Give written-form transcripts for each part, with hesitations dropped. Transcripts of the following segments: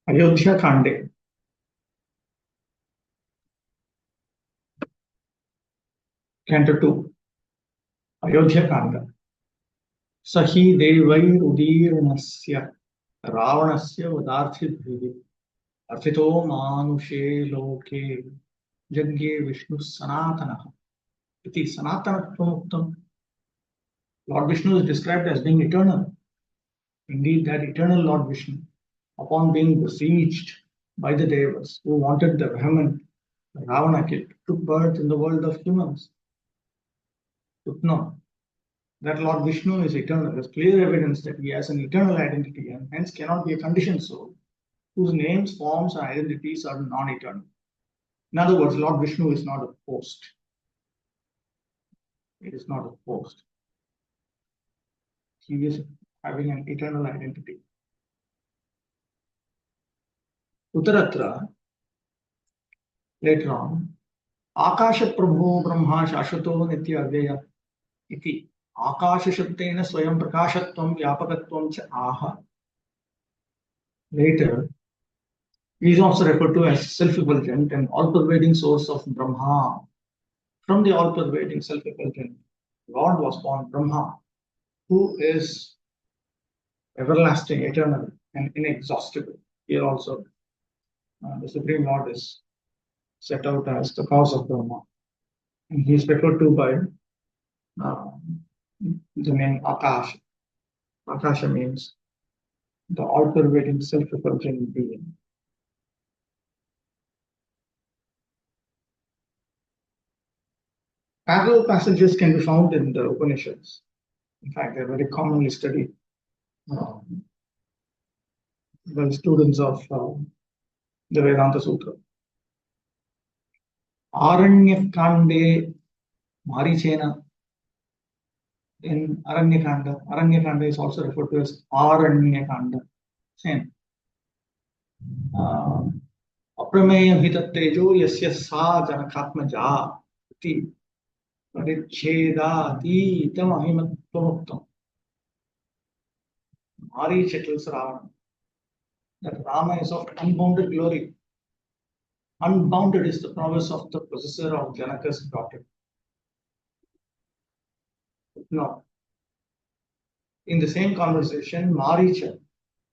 Ayodhya Kande, Canto 2, Ayodhya Kanda. Sahi Devairudirnasya Ravanasya Vadarthibhihi Arthito Manushe Loke Jagye Vishnu Sanatanaha. Iti Sanatanatvam. Lord Vishnu is described as being eternal. Indeed, that eternal Lord Vishnu, upon being besieged by the Devas who wanted the vehement Ravana killed, took birth in the world of humans. No, that Lord Vishnu is eternal. There's clear evidence that he has an eternal identity and hence cannot be a conditioned soul whose names, forms, and identities are non eternal. In other words, Lord Vishnu is not a post. It is not a post. He is having an eternal identity. Uttaratra, later on, Akasha Prabhu Brahma Shashvato Nitya Avyaya iti Akasha Shabdena Swayam Prakashatvam Vyapakatvam cha Aha. Later, he is also referred to as self-effulgent and all-pervading source of Brahma. From the all-pervading self-effulgent Lord was born Brahma, who is everlasting, eternal, and inexhaustible. Here also, the Supreme Lord is set out as the cause of Brahma. And he is referred to by the name Akash. Akasha means the all-pervading self-effulgent being. Parallel passages can be found in the Upanishads. In fact, they're very commonly studied by students of the Vedanta Sutra. Aranyakande Marichena in Aranyakanda. Aranyakanda is also referred to as Aranyakanda. Same. Aprameya hitatejo yasya sa janakatmaja iti parichedati tamahimatpamuktam. Maricha tells Ravana that Rama is of unbounded glory. Unbounded is the prowess of the possessor of Janaka's daughter. No. In the same conversation, Maricha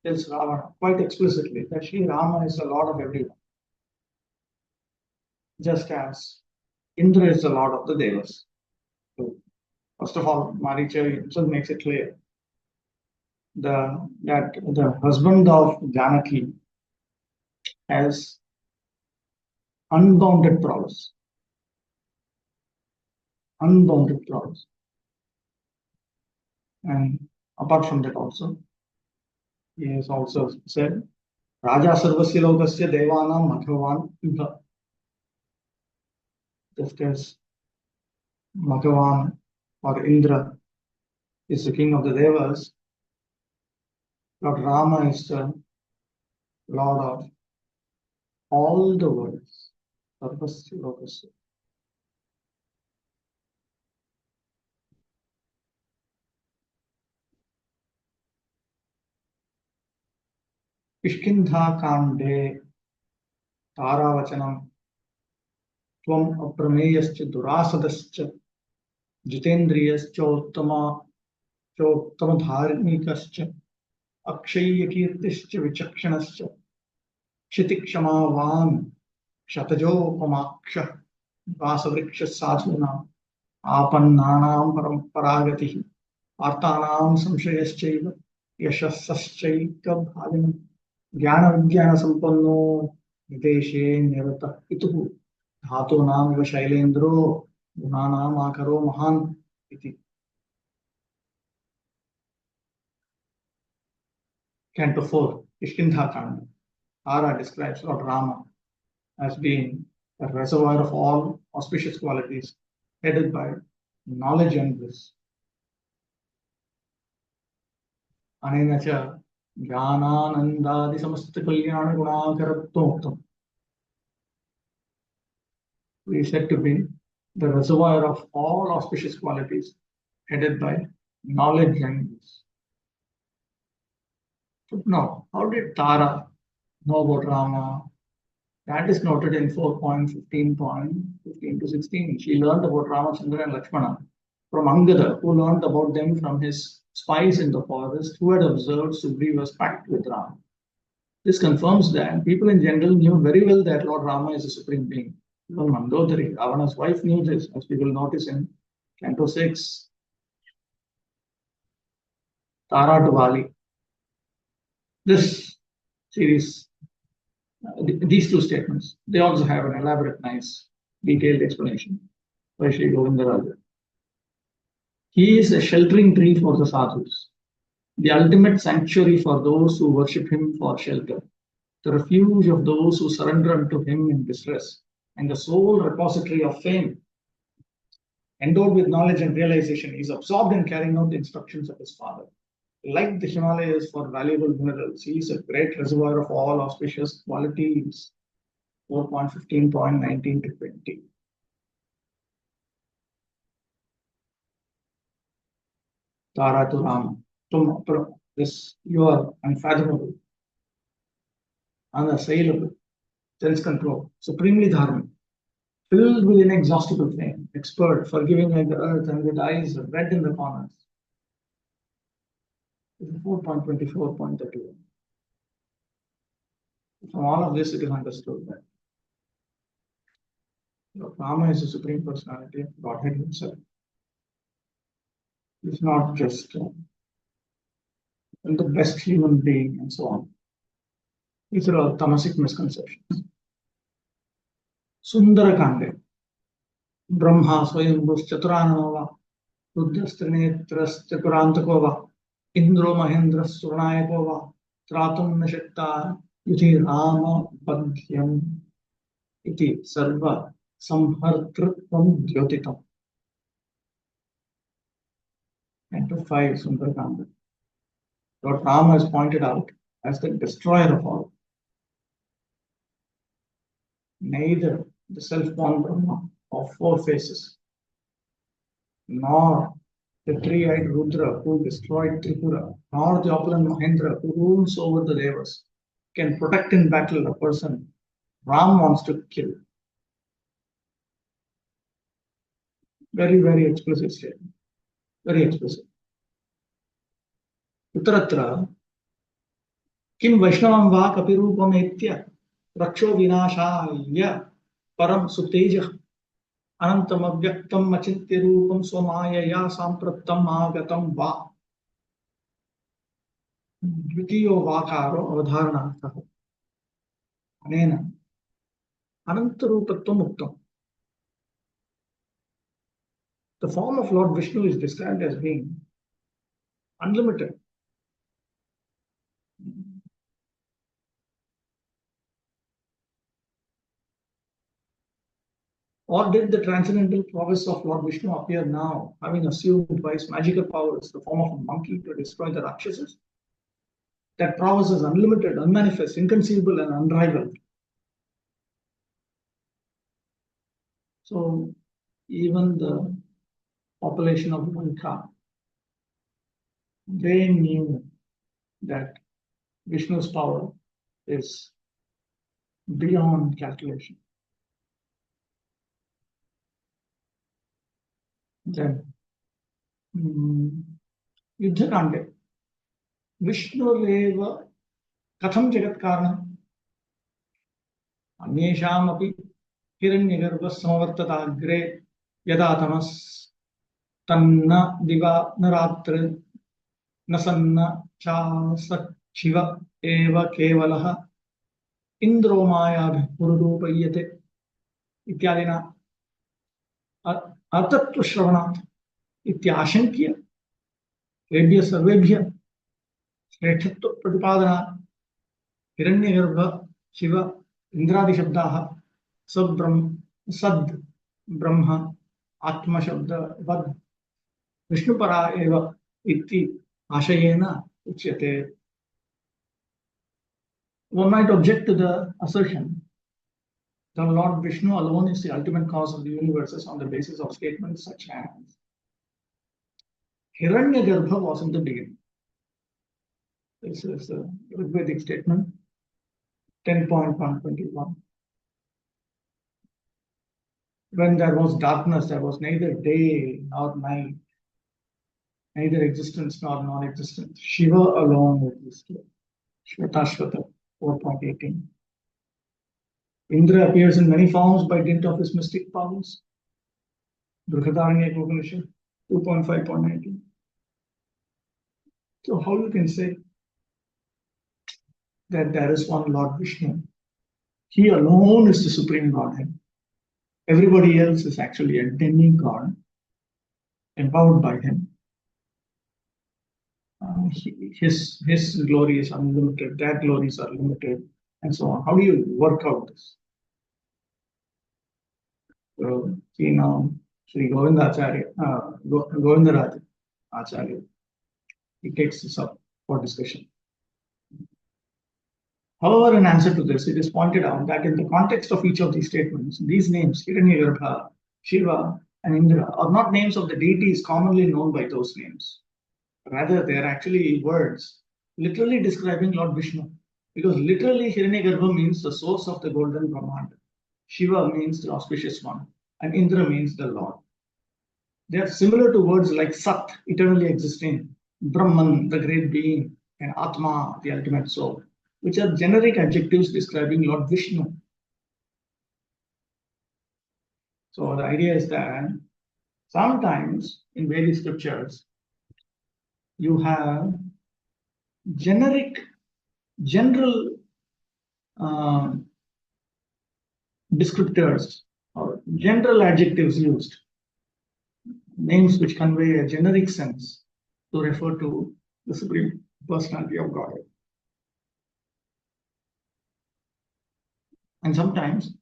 tells Ravana quite explicitly that Sri Rama is the Lord of everyone. Just as Indra is the Lord of the Devas. So, first of all, Maricha himself makes it clear that the husband of Janaki has unbounded prowess. Unbounded prowess. And apart from that also, he has also said, Raja Sarvasya Lokasya Devanam Madhavan Ibha. Just as Madhavan or Indra is the king of the Devas, Lord Rama is the Lord of all the worlds. Sarvasya Lokasya. Kishkindha Kande Taravachanam Tvam Aprameyascha Durasadascha Jitendriyascha Uttama Dharmikascha Akshaya Kirtischa Vichakshanascha Kshitikshamavaam Shatajopamakshah Vasavriksha Sadhuna Apannanam Paragatihi Artanam Samshayaschaiva Yashasaschaika Bhavinam Jnana Vijnana Sampanno Videshe Nirata Ituhu Dhatunam Iva Shailendro Gunanam Akaro Mahan Iti. Canto 4, Kishkindha Kanda. Tara describes Lord Rama as being a reservoir of all auspicious qualities, headed by knowledge and bliss. Anena cha jnananandadi samasta kalyana gunakaratvam. He is said to be the reservoir of all auspicious qualities, headed by knowledge and bliss. So now, how did Tara know about Rama. That is noted in 4.15.15 to 16. She learned about Ramachandra and Lakshmana from Angada, who learned about them from his spies in the forest who had observed Sugriva's pact with Rama. This confirms that people in general knew very well that Lord Rama is a supreme being. Even Mandodari, Ravana's wife, knew this, as we will notice in Canto 6. Tara to Vali. This series, these two statements, they also have an elaborate, nice, detailed explanation by Sri Govindaraja. He is a sheltering tree for the sadhus, the ultimate sanctuary for those who worship him for shelter, the refuge of those who surrender unto him in distress, and the sole repository of fame. Endowed with knowledge and realization, he is absorbed in carrying out the instructions of his father. Like the Himalayas for valuable minerals, he is a great reservoir of all auspicious qualities. 4.15.19 to 20. Tara to Rama. This, you are unfathomable, unassailable, sense control, supremely dharmic, filled with inexhaustible fame, expert, forgiving like the earth, and with eyes red in the corners. 4.24.31. From all of this, it is understood that Rama is the supreme personality of Godhead himself. He's not just the best human being and so on. These are all tamasic misconceptions. Sundarakande. Brahma Swayambhus Chaturanava Rudrastrinetraschaturantako Indro Mahendras Surnayakova Tratum Nashakta Yuthi Rama Badhyam Iti Sarva Samhartrutvam Jyotitam. And to 5 Sundarakanda. Lord Rama is pointed out as the destroyer of all. Neither the self-born Brahma of 4 faces, nor the three-eyed Rudra who destroyed Tripura, nor the opulent Mahendra who rules over the Devas, can protect in battle a person Ram wants to kill. Very, very explicit statement. Very explicit. Uttaratra, Kim Vaishnavam va kapirupam etya raksho vinashaya param sutejah Anantam avyaktam achintya rupam somayaya samprattam agatam va. Dvitiyo vakaro avadharanartha. Anena anantarupatvam uktam. The form of Lord Vishnu is described as being unlimited. Or did the transcendental prowess of Lord Vishnu appear now, having assumed by his magical powers the form of a monkey to destroy the Rakshasas? That prowess is unlimited, unmanifest, inconceivable, and unrivaled. So, even the population of Lanka, they knew that Vishnu's power is beyond calculation. Then, Yuddhakande, Vishnureva Katham Jagat Karanam Anyesham api Hiranyagarbhas Samavartatagre Yadatamas Tanna Diva Naratra Nasanna Chasachiva Eva Kevalaha Indromaya Purudupayate Ityadina Atatva Shravanat Ityashankya Vedya Sarvebhya Shresthatva Pratipadana Hiranyagarbha Shiva Indradi Shabdaha Sad Brahma Atma Shabda Vad Vishnupara Eva Iti Ashayena Uchyate. One might object to the assertion that Lord Vishnu alone is the ultimate cause of the universes on the basis of statements such as Hiranyagarbha wasn't the beginning. This is a Rigvedic statement. 10.121. When there was darkness, there was neither day nor night, neither existence nor non-existence. Shiva alone existed. Shvetashvata 4.18. Indra appears in many forms by dint of his mystic powers. Brihadaranyaka Upanishad 2.5.19. So how you can say that there is one Lord Vishnu? He alone is the supreme Godhead. Everybody else is actually a demigod empowered by him. His glory is unlimited, their glories are limited, and so on. How do you work out this? So, see now, Sri Govindaraj Acharya, he takes this up for discussion. However, in answer to this, it is pointed out that in the context of each of these statements, these names, Hiranyagarbha, Shiva, and Indra, are not names of the deities commonly known by those names. Rather, they are actually words literally describing Lord Vishnu. Because literally, Hiranyagarbha means the source of the golden Brahmanda. Shiva means the auspicious one, and Indra means the Lord. They are similar to words like Sat, eternally existing, Brahman, the great being, and Atma, the ultimate soul, which are generic adjectives describing Lord Vishnu. So the idea is that sometimes in various scriptures, you have general descriptors or general adjectives used, names which convey a generic sense to refer to the Supreme Personality of Godhead. And sometimes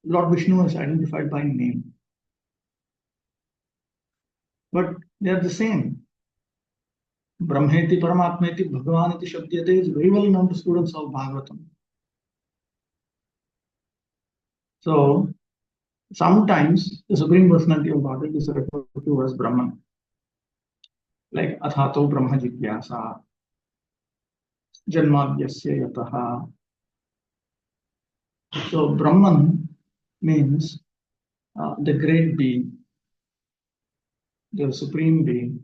Lord Vishnu is identified by name. But they are the same. Brahmeti Paramatmeti Bhagavaniti Shabdyate is very well known to students of Bhagavatam. So sometimes the Supreme Personality of Godhead is referred to as Brahman. Like Athato Brahma Jigyasa, Janmadhyasya Yataha. So Brahman means the great being, the supreme being,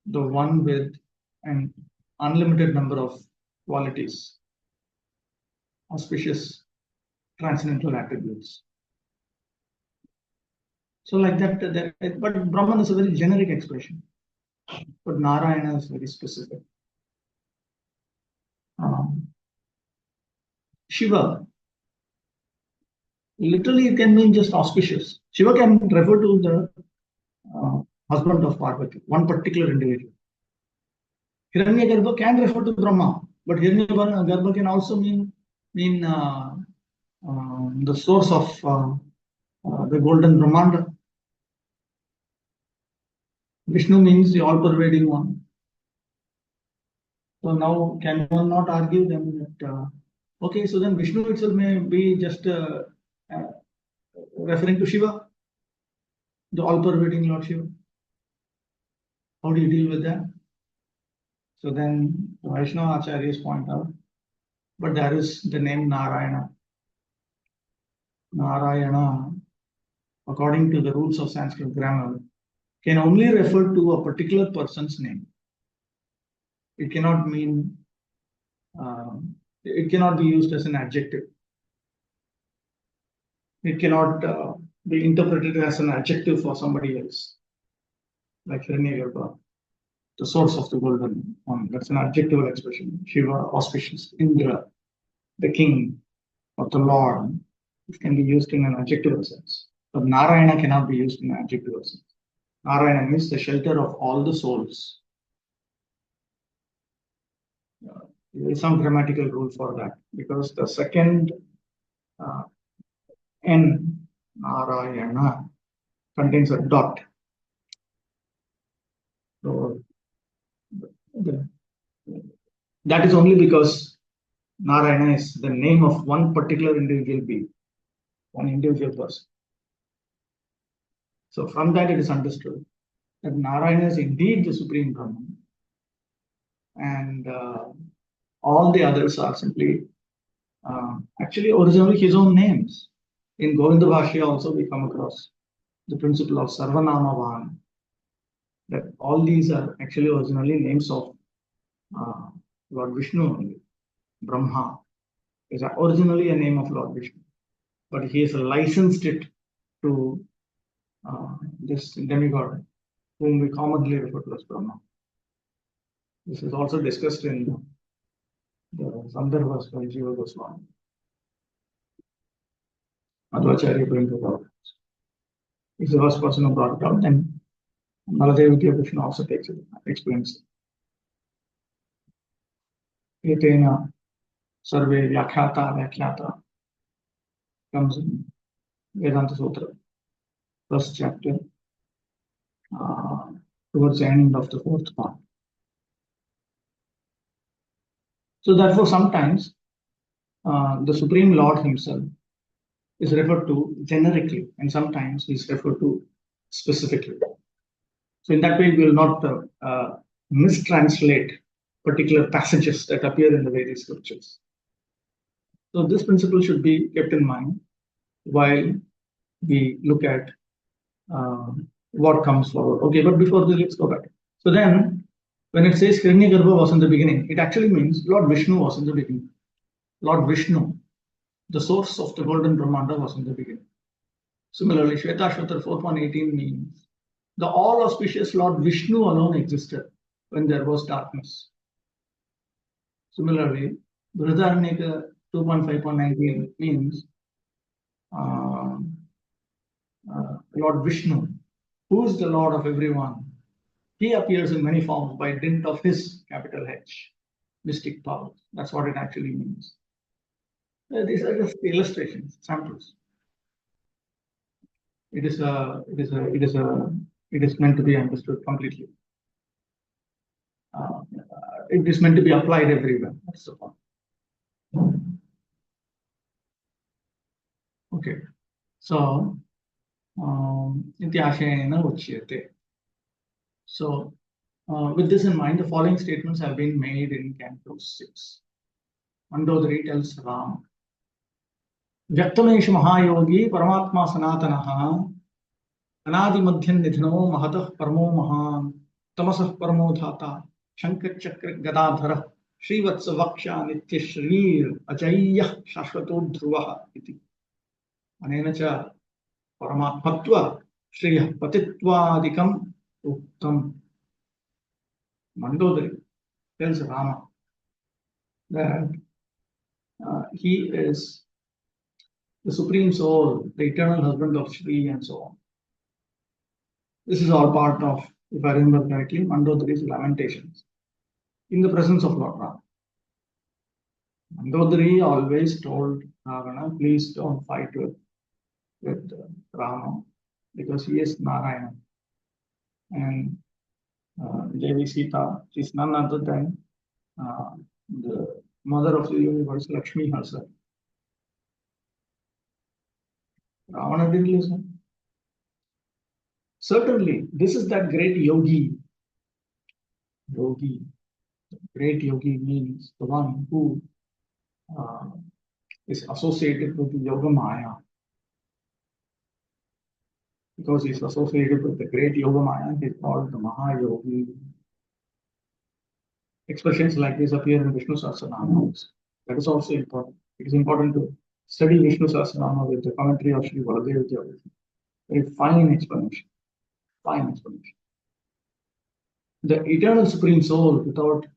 the one with an unlimited number of qualities, auspicious transcendental attributes. So like that, but Brahman is a very generic expression, but Narayana is very specific. Shiva, literally it can mean just auspicious. Shiva can refer to the husband of Parvati, one particular individual. Hiranyagarbha can refer to Brahma, but Hiranyagarbha can also mean the source of the golden Brahmanda. Vishnu means the all-pervading one. So now, can one not argue then that okay, so then Vishnu itself may be just referring to Shiva, the all-pervading Lord Shiva? How do you deal with that? So then Vaishnava Acharyas point out, but there is the name Narayana. Narayana, according to the rules of Sanskrit grammar, can only refer to a particular person's name. It cannot mean, it cannot be used as an adjective. It cannot be interpreted as an adjective for somebody else, like Hiranyagarbha, the source of the golden one. That's an adjectival expression. Shiva, auspicious, Indra, the king or the Lord. It can be used in an adjectival sense. But Narayana cannot be used in an adjectival sense. Narayana is the shelter of all the souls. There is some grammatical rule for that because the second N, Narayana, contains a dot. So that is only because Narayana is the name of one particular individual being, one individual person. So from that it is understood that Narayana is indeed the supreme Brahman, and All the others are simply actually originally his own names. In Govinda Bhashya also we come across the principle of Sarvanamavan, that all these are actually originally names of Lord Vishnu only. Brahma is originally a name of Lord Vishnu, but he has licensed it to this demigod, whom we commonly refer to as Brahma. This is also discussed in the Sandarbhas by Jiva Goswami. Madhvacharya brings it out. He's the first person who brought it out, then Maladevi Krishna also takes it, explains it. Etena Sarve Vyakhyata comes in Vedanta Sutra, first chapter, towards the end of the fourth part. So therefore, sometimes the Supreme Lord himself is referred to generically, and sometimes he is referred to specifically. So in that way, we will not mistranslate particular passages that appear in the various scriptures. So this principle should be kept in mind while we look at what comes forward. Okay, but before this, let's go back. So then, when it says Hiranyagarbha was in the beginning, it actually means Lord Vishnu was in the beginning. Lord Vishnu, the source of the golden Brahmanda, was in the beginning. Similarly, Shvetashvatara 4.18 means the all auspicious Lord Vishnu alone existed when there was darkness. Similarly, Brihadaranyaka 2.5.19 means Lord Vishnu, who is the Lord of everyone. He appears in many forms by dint of his, capital H, mystic power. That's what it actually means. These are just illustrations, samples. It is meant to be understood completely. It is meant to be applied everywhere. That's the point. Okay, so Ityashena Uchyate. So with this in mind, the following statements have been made in Canto 6. Mandodari tells Ram, Vyaktamesh Mahayogi Paramatma Sanatanaha Anadi Madhyan Nidhano Mahatah Parmo Mahan Tamasah Parmo Dhata Shankar Chakra Gadadhara Srivatsa Vaksha Nitya Shrir Ajayya Shashvato Dhruvaha iti. Anena cha Paramatmatva Shriyah Patitvadikam Uktam. Mandodari tells Rama that he is the Supreme Soul, the eternal husband of Shri, and so on. This is all part of, if I remember correctly, Mandodari's lamentations in the presence of Lord Rama. Mandodari always told Ravana, please don't fight with Rama, because he is Narayana. And Devi Sita, she is none other than the mother of the universe, Lakshmi herself. Ravana didn't listen. Certainly, this is that great yogi. Yogi. Great yogi means the one who is associated with the Yoga Maya. Because he is associated with the great Yoga Maya, he is called the Mahayogi. Expressions like this appear in Vishnu Sahasranama. That is also important. It is important to study Vishnu Sahasranama with the commentary of Sri Baladev Theology. Very fine explanation. Fine explanation. The eternal Supreme Soul without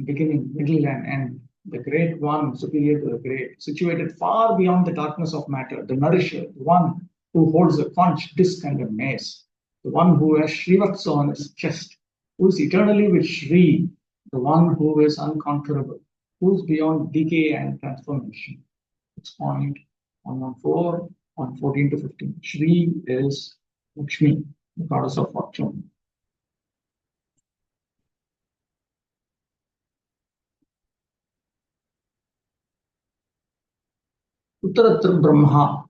beginning, middle, and end, the great one superior to the great, situated far beyond the darkness of matter, the nourisher, the one who holds a conch, disc, and a mace, the one who has Srivatsa on his chest, who is eternally with Shri, the one who is unconquerable, who is beyond decay and transformation. 6.114, 114 to 15. Shri is Lakshmi, the goddess of fortune. Uttaratra Brahma.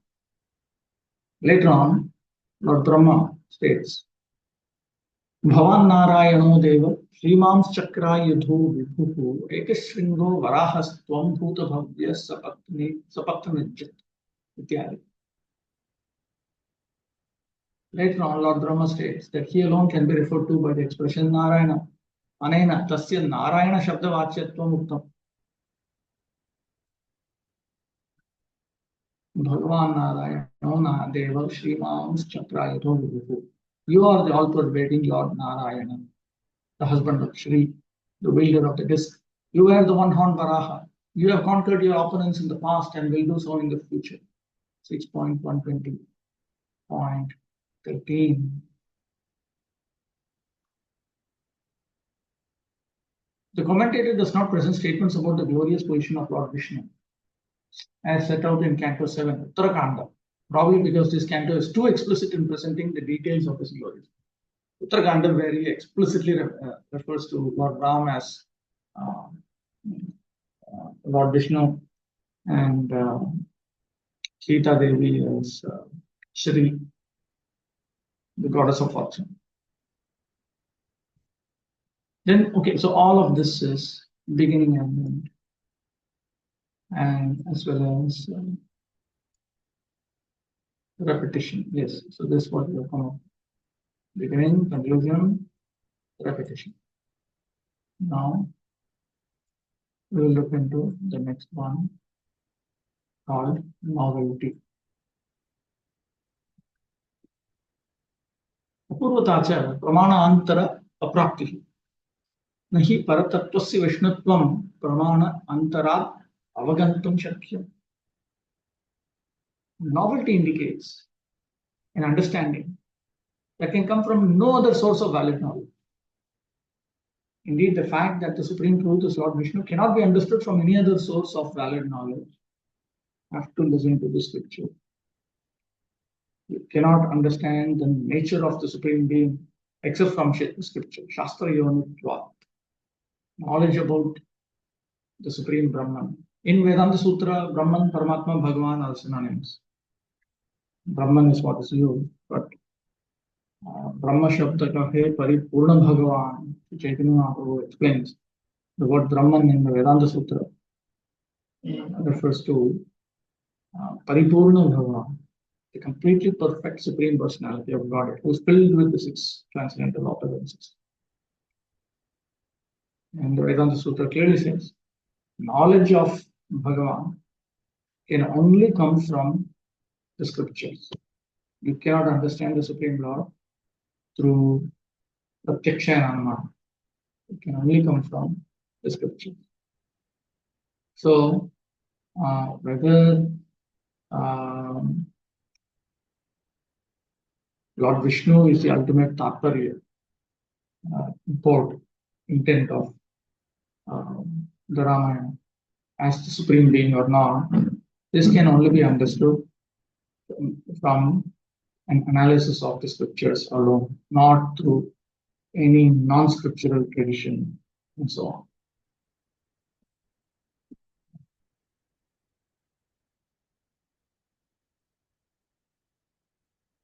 Later on, Lord Brahma states, Bhavan Narayano Deva, Srimams Chakrayudhu Vibhuhu, Ekashringo Varahastvam Bhuta Bhavya Sapatnijit. Ityadi. Later on, Lord Brahma states that he alone can be referred to by the expression Narayana. Anena Tasya Narayana Shabda Vachyatvam Uttam. Bhagavan Narayana Deva Srimams Chakrayudhu Vibhuhu. You are the all-pervading Lord Narayana, the husband of Shri, the wielder of the disc. You are the one-horned Varaha. You have conquered your opponents in the past and will do so in the future. 6.120.13. The commentator does not present statements about the glorious position of Lord Vishnu as set out in Canto 7, Uttarakanda, probably because this canto is too explicit in presenting the details of his glories. Uttarakanda very explicitly refers to Lord Ram as uh, Lord Vishnu and Sita Devi as Shri, the goddess of fortune. Then, okay, so all of this is beginning and end, and as well as repetition. Yes, so this is what will come up. Beginning, conclusion, repetition. Now, we will look into the next one called novelty. अपूर्वताच प्रमाणांतर अप्राप्ति नहि परतत्वस्य विष्णुत्वं प्रमाण अंतरात् अवगन्तुं शक्यम्. Novelty indicates an understanding that can come from no other source of valid knowledge. Indeed, the fact that the Supreme Truth is Lord Vishnu cannot be understood from any other source of valid knowledge. You have to listen to the scripture. You cannot understand the nature of the Supreme Being except from scripture. Shastra Yonitvat. Knowledge about the Supreme Brahman. In Vedanta Sutra, Brahman, Paramatma, Bhagavan are synonyms. Brahman is what is used, but Brahma Shabda ka hai Paripurna Bhagavan, Chaitanya Mahaprabhu explains. The word Brahman in the Vedanta Sutra refers to Paripurna Bhagavan, the completely perfect Supreme Personality of Godhead, who is filled with the six transcendental opulences. And the Vedanta Sutra clearly says, knowledge of Bhagavan can only come from the scriptures. You cannot understand the Supreme Lord through Pratyaksha and Anumana. It can only come from the scriptures. So, whether Lord Vishnu is the ultimate Tatparya, import, intent of the Ramayana as the Supreme Being or not, this can only be understood from an analysis of the scriptures alone, not through any non-scriptural tradition and so on.